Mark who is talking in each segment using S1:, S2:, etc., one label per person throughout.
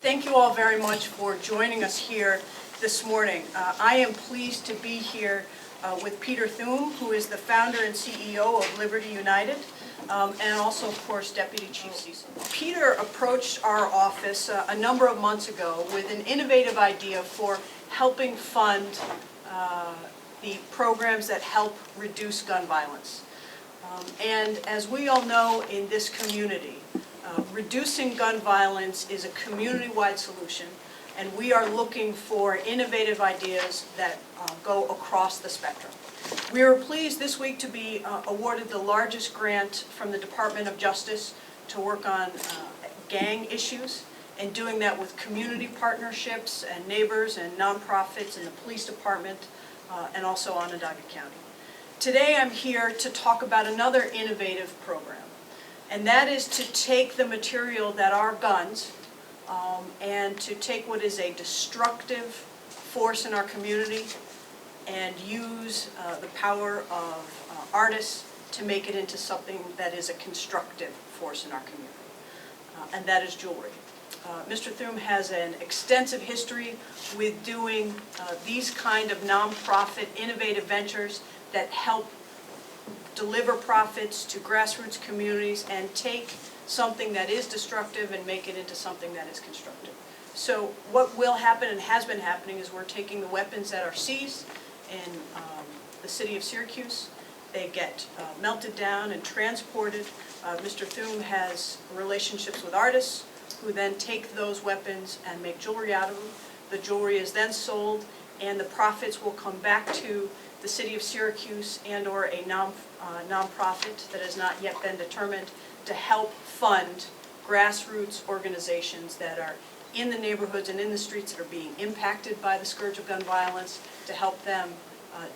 S1: Thank you all very much for joining us here this morning. I am pleased to be here with Peter Thum, who is the founder and CEO of Liberty United, and also, of course, Deputy Chief Cecil. Peter approached our office a number of months ago with an innovative idea for helping fund the programs that help reduce gun violence. And as we all know in this community, reducing gun violence is a community-wide solution, and we are looking for innovative ideas that go across the spectrum. We were pleased this week to be awarded the largest grant from the Department of Justice to work on gang issues, and doing that with community partnerships and neighbors and nonprofits and the police department and also Onondaga County. Today I'm here to talk about another innovative program, and that is to take the material that are guns and to take what is a destructive force in our community and use the power of artists to make it into something that is a constructive force in our community, and that is jewelry. Mr. Thum has an extensive history with doing these kind of nonprofit innovative ventures that help deliver profits to grassroots communities and take something that is destructive and make it into something that is constructive. So what will happen and has been happening is we're taking the weapons that are seized in the city of Syracuse. They get melted down and transported. Mr. Thum has relationships with artists who then take those weapons and make jewelry out of them. The jewelry is then sold, and the profits will come back to the city of Syracuse and or a nonprofit that has not yet been determined to help fund grassroots organizations that are in the neighborhoods and in the streets that are being impacted by the scourge of gun violence, to help them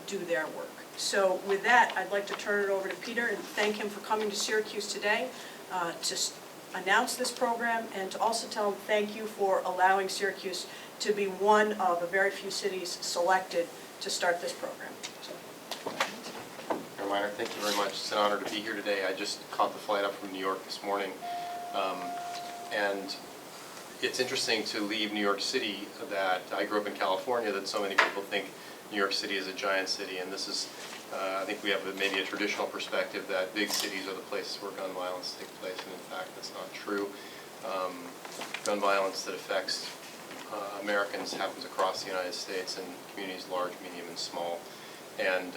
S1: do their work. So with that, I'd like to turn it over to Peter and thank him for coming to Syracuse today to announce this program, and to also tell him thank you for allowing Syracuse to be one of a very few cities selected to start this program. So.
S2: Mayor Miner, thank you very much. It's an honor to be here today. I just caught the flight up from New York this morning, and it's interesting to leave New York City. That I grew up in California, that so many people think New York City is a giant city, and this is, I think we have maybe a traditional perspective that big cities are the places where gun violence takes place, and in fact that's not true. Gun violence that affects Americans happens across the United States in communities large, medium, and small, and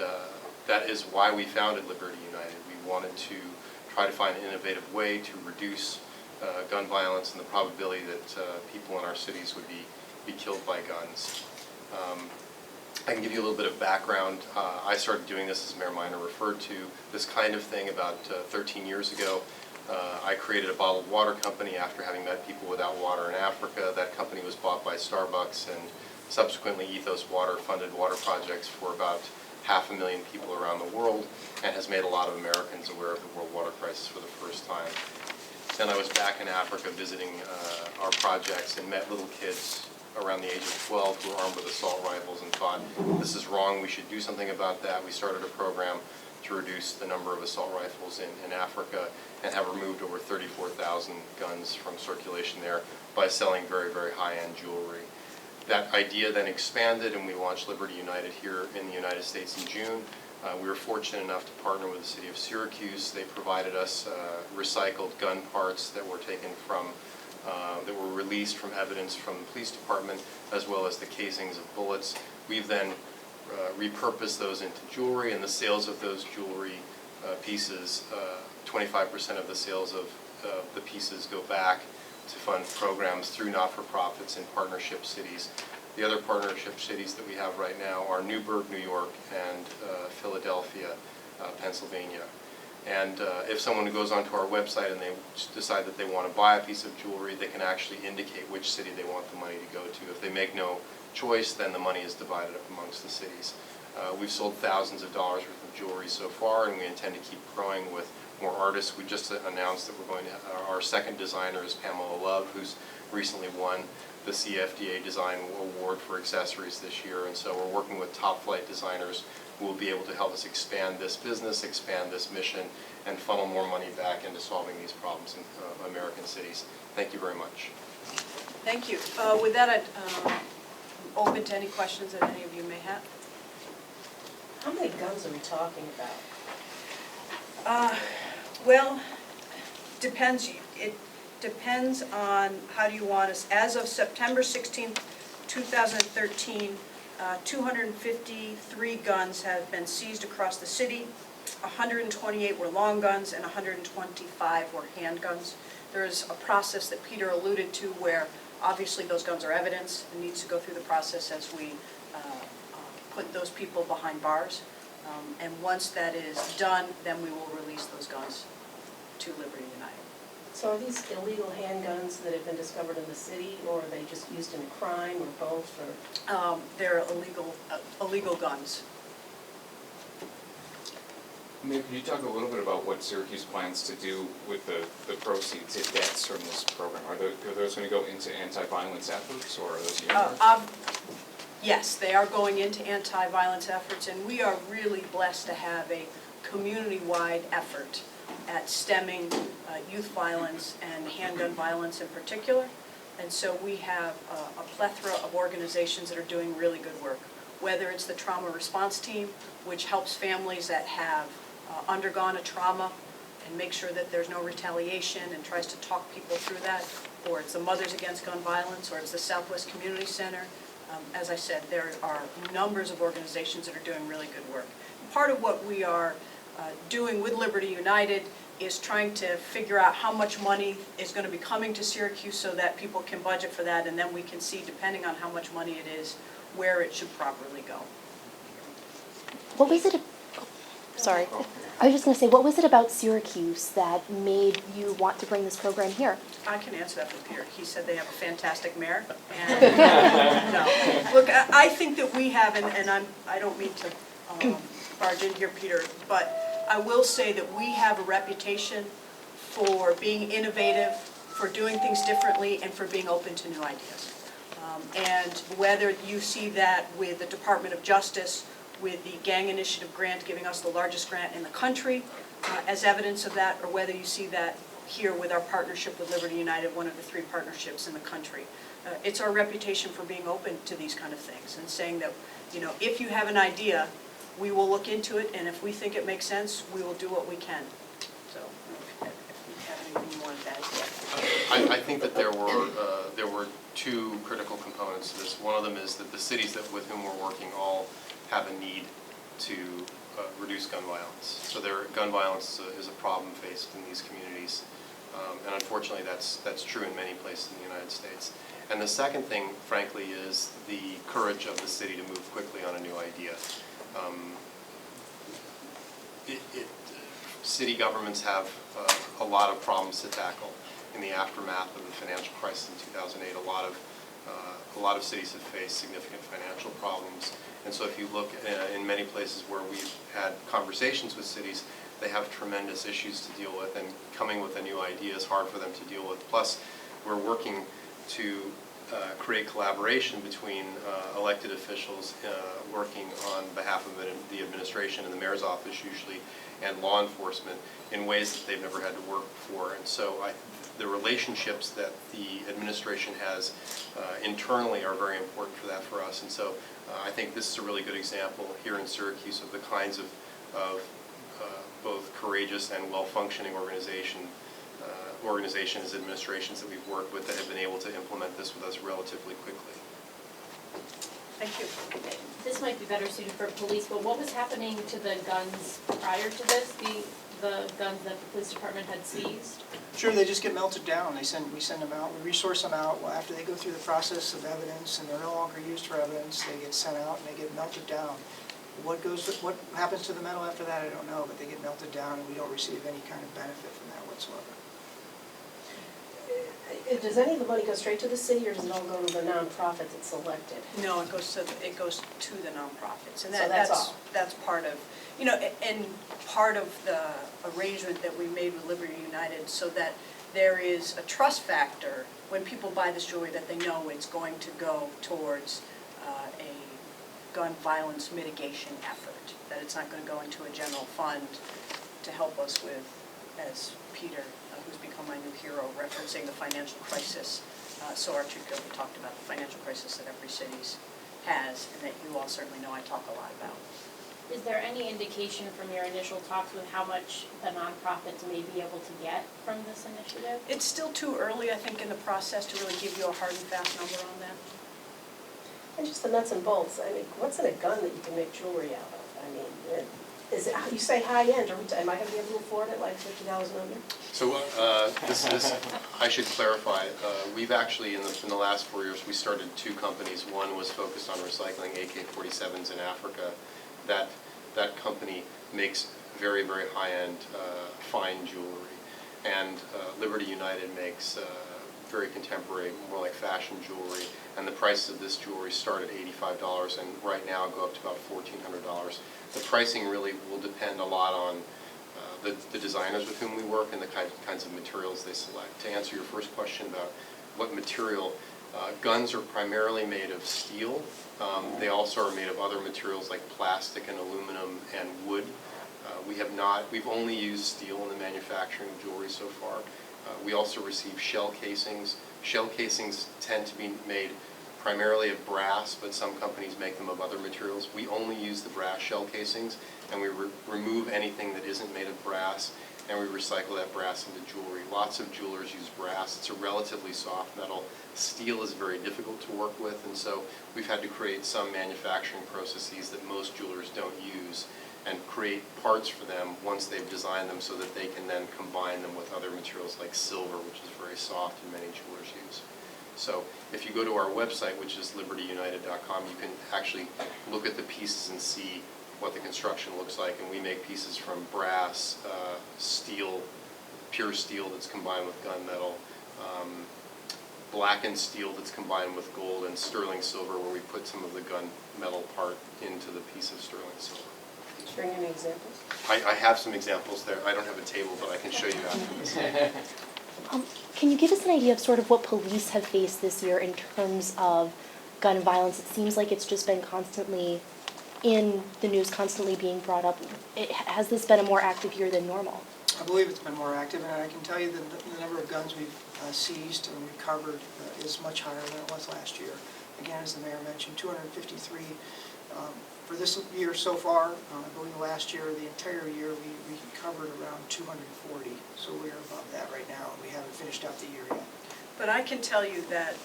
S2: that is why we founded Liberty United. We wanted to try to find an innovative way to reduce gun violence and the probability that people in our cities would be killed by guns. I can give you a little bit of background. I started doing this, as Mayor Miner referred to, this kind of thing about 13 years ago. I created a bottled water company after having met people without water in Africa. That company was bought by Starbucks, and subsequently Ethos Water funded water projects for about 500,000 people around the world, and has made a lot of Americans aware of the world water crisis for the first time. Then I was back in Africa visiting our projects and met little kids around the age of 12 who were armed with assault rifles and thought, this is wrong, we should do something about that. We started a program to reduce the number of assault rifles in Africa, and have removed over 34,000 guns from circulation there by selling very, very high-end jewelry. That idea then expanded, and we launched Liberty United here in the United States in June. We were fortunate enough to partner with the city of Syracuse. They provided us recycled gun parts that were taken from that were released from evidence from the police department, as well as the casings of bullets. We've then repurposed those into jewelry, and the sales of those jewelry pieces, 25% of the sales of the pieces go back to fund programs through not-for-profits in partnership cities. The other partnership cities that we have right now are Newburgh, New York, and Philadelphia, Pennsylvania. And if someone goes onto our website and they decide that they want to buy a piece of jewelry, they can actually indicate which city they want the money to go to. If they make no choice, then the money is divided up amongst the cities. We've sold thousands of dollars worth of jewelry so far, and we intend to keep growing with more artists. We just announced that we're going to, our second designer is Pamela Love, who's recently won the CFDA Design Award for accessories this year, and so we're working with top flight designers who will be able to help us expand this business, expand this mission, and funnel more money back into solving these problems in American cities. Thank you very much.
S1: Thank you. With that, I'd open to any questions that any of you may have.
S3: How many guns are we talking about?
S1: Well, depends. It depends on how do you want us. As of September 16th, 2013, 253 guns have been seized across the city. 128 were long guns and 125 were handguns. There is a process that Peter alluded to where obviously those guns are evidence and needs to go through the process as we put those people behind bars. And once that is done, then we will release those guns to Liberty United.
S3: So are these illegal handguns that have been discovered in the city, or are they just used in a crime, or both, or?
S1: They're illegal guns.
S4: Maybe could you talk a little bit about what Syracuse plans to do with the proceeds, if debts from this program? Are those going to go into anti-violence efforts, or are those earmarked?
S1: Yes, they are going into anti-violence efforts, and we are really blessed to have a community-wide effort at stemming youth violence and handgun violence in particular. And so we have a plethora of organizations that are doing really good work, whether it's the trauma response team, which helps families that have undergone a trauma and make sure that there's no retaliation and tries to talk people through that, or it's the Mothers Against Gun Violence, or it's the Southwest Community Center. As I said, there are numbers of organizations that are doing really good work. Part of what we are doing with Liberty United is trying to figure out how much money is going to be coming to Syracuse so that people can budget for that, and then we can see, depending on how much money it is, where it should properly go.
S5: What was it? Sorry. I was just going to say, what was it about Syracuse that made you want to bring this program here?
S1: I can answer that for Peter. He said they have a fantastic mayor. And, no. Look, I think that we have, and I don't mean to barge in here, Peter, but I will say that we have a reputation for being innovative, for doing things differently, and for being open to new ideas. And whether you see that with the Department of Justice, with the Gang Initiative grant giving us the largest grant in the country as evidence of that, or whether you see that here with our partnership with Liberty United, one of the 3 partnerships in the country. It's our reputation for being open to these kind of things and saying that, you know, if you have an idea, we will look into it, and if we think it makes sense, we will do what we can. So, if you have anything more to add to that.
S2: I think that there were 2 critical components to this. One of them is that the cities with whom we're working all have a need to reduce gun violence. So gun violence is a problem faced in these communities, and unfortunately that's true in many places in the United States. And the second thing, frankly, is the courage of the city to move quickly on a new idea. City governments have a lot of problems to tackle. In the aftermath of the financial crisis in 2008, a lot of cities have faced significant financial problems. And so if you look in many places where we've had conversations with cities, they have tremendous issues to deal with, and coming with a new idea is hard for them to deal with. Plus, we're working to create collaboration between elected officials working on behalf of the administration and the mayor's office usually, and law enforcement in ways that they've never had to work before. And so the relationships that the administration has internally are very important for that for us. And so I think this is a really good example here in Syracuse of the kinds of both courageous and well-functioning organizations, administrations that we've worked with that have been able to implement this with us relatively quickly.
S1: Thank you.
S6: This might be better suited for police, but what was happening to the guns prior to this, the guns that the police department had seized?
S7: Sure, they just get melted down. We send them out, we resource them out. Well, after they go through the process of evidence and they're no longer used for evidence, they get sent out and they get melted down. What happens to the metal after that, I don't know, but they get melted down and we don't receive any kind of benefit from that whatsoever.
S3: Does any of the money go straight to the city, or does it all go to the nonprofit that's selected?
S1: No, it goes to the nonprofits, and
S3: So that's all.
S1: that's part of, you know, and part of the arrangement that we made with Liberty United, so that there is a trust factor when people buy this jewelry that they know it's going to go towards a gun violence mitigation effort, that it's not going to go into a general fund to help us with, as Peter, who's become my new hero, referencing the financial crisis, So our chief we talked about the financial crisis that every city has, and that you all certainly know I talk a lot about.
S6: Is there any indication from your initial talks with how much the nonprofits may be able to get from this initiative?
S1: It's still too early, I think, in the process to really give you a hard and fast number on that.
S3: And just the nuts and bolts, I mean, what's in a gun that you can make jewelry out of? I mean, is it, you say high end, am I gonna be able to afford it, like $50 under?
S2: So this, I should clarify, we've actually, in the last 4 years, we started 2 companies. One was focused on recycling AK-47s in Africa. That company makes very, very high-end fine jewelry. And Liberty United makes very contemporary, more like fashion jewelry. And the prices of this jewelry start at $85 and right now go up to about $1,400. The pricing really will depend a lot on the designers with whom we work and the kinds of materials they select. To answer your first question about what material, guns are primarily made of steel. They also are made of other materials like plastic and aluminum and wood. We've only used steel in the manufacturing of jewelry so far. We also receive shell casings. Shell casings tend to be made primarily of brass, but some companies make them of other materials. We only use the brass shell casings, and we remove anything that isn't made of brass, and we recycle that brass into jewelry. Lots of jewelers use brass. It's a relatively soft metal. Steel is very difficult to work with, and so we've had to create some manufacturing processes that most jewelers don't use and create parts for them once they've designed them so that they can then combine them with other materials like silver, which is very soft and many jewelers use. So if you go to our website, which is libertyunited.com, you can actually look at the pieces and see what the construction looks like. And we make pieces from brass, steel, pure steel that's combined with gunmetal, blackened steel that's combined with gold, and sterling silver where we put some of the gunmetal part into the piece of sterling silver.
S3: Bring any examples?
S2: I have some examples there. I don't have a table, but I can show you after this.
S5: Can you give us an idea of sort of what police have faced this year in terms of gun violence? It seems like it's just been constantly in the news, constantly being brought up. Has this been a more active year than normal?
S7: I believe it's been more active, and I can tell you that the number of guns we've seized and recovered is much higher than it was last year. Again, as the mayor mentioned, 253 for this year so far. I believe last year, the entire year, we recovered around 240. So we're above that right now, and we haven't finished out the year yet.
S1: But I can tell you that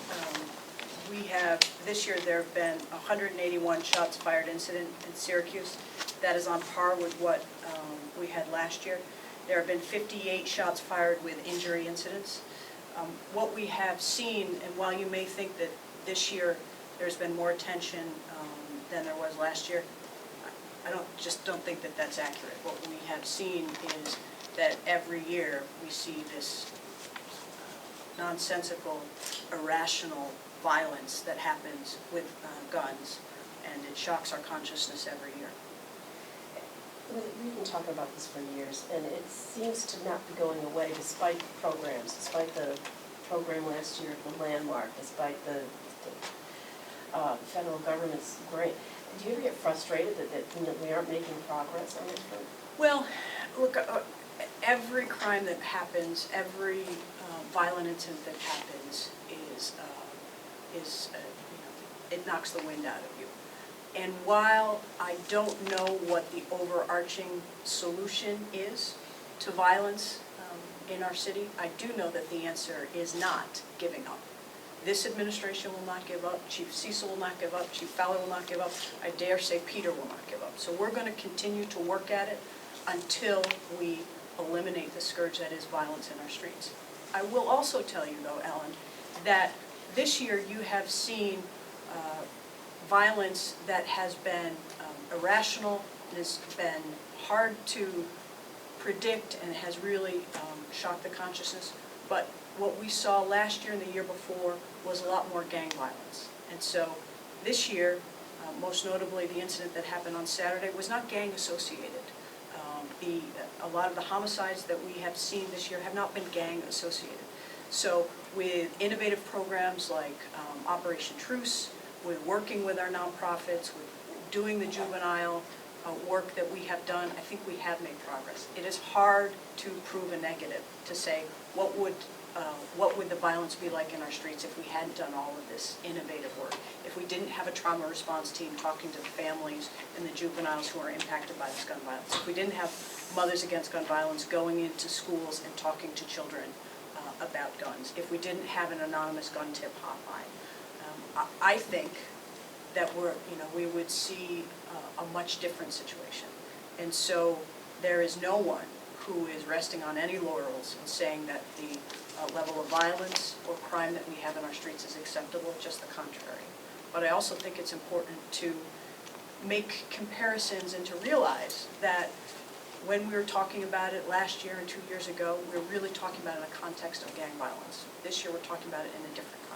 S1: we have, this year there have been 181 shots fired incident in Syracuse. That is on par with what we had last year. There have been 58 shots fired with injury incidents. What we have seen, and while you may think that this year there's been more attention than there was last year, I don't think that that's accurate. What we have seen is that every year we see this nonsensical, irrational violence that happens with guns, and it shocks our consciousness every year.
S3: We've been talking about this for years, and it seems to not be going away despite the programs, despite the program last year, the Landmark, despite the federal government's grant. Do you ever get frustrated that we aren't making progress on this front?
S1: Well, look, every crime that happens, every violent incident that happens it knocks the wind out of you. And while I don't know what the overarching solution is to violence in our city, I do know that the answer is not giving up. This administration will not give up, Chief Cecil will not give up, Chief Fowler will not give up, I dare say Peter will not give up. So we're going to continue to work at it until we eliminate the scourge that is violence in our streets. I will also tell you, though, Ellen, that this year you have seen violence that has been irrational, has been hard to predict, and has really shocked the consciousness. But what we saw last year and the year before was a lot more gang violence. And so this year, most notably the incident that happened on Saturday, was not gang associated. A lot of the homicides that we have seen this year have not been gang associated. So with innovative programs like Operation Truce, with working with our nonprofits, with doing the juvenile work that we have done, I think we have made progress. It is hard to prove a negative, to say what would what would the violence be like in our streets if we hadn't done all of this innovative work? If we didn't have a trauma response team talking to the families and the juveniles who are impacted by this gun violence? If we didn't have Mothers Against Gun Violence going into schools and talking to children about guns? If we didn't have an anonymous gun tip hotline? I think that we would see a much different situation. And so there is no one who is resting on any laurels and saying that the level of violence or crime that we have in our streets is acceptable, just the contrary. But I also think it's important to make comparisons and to realize that when we were talking about it last year and 2 years ago, we were really talking about it in a context of gang violence. This year we're talking about it in a different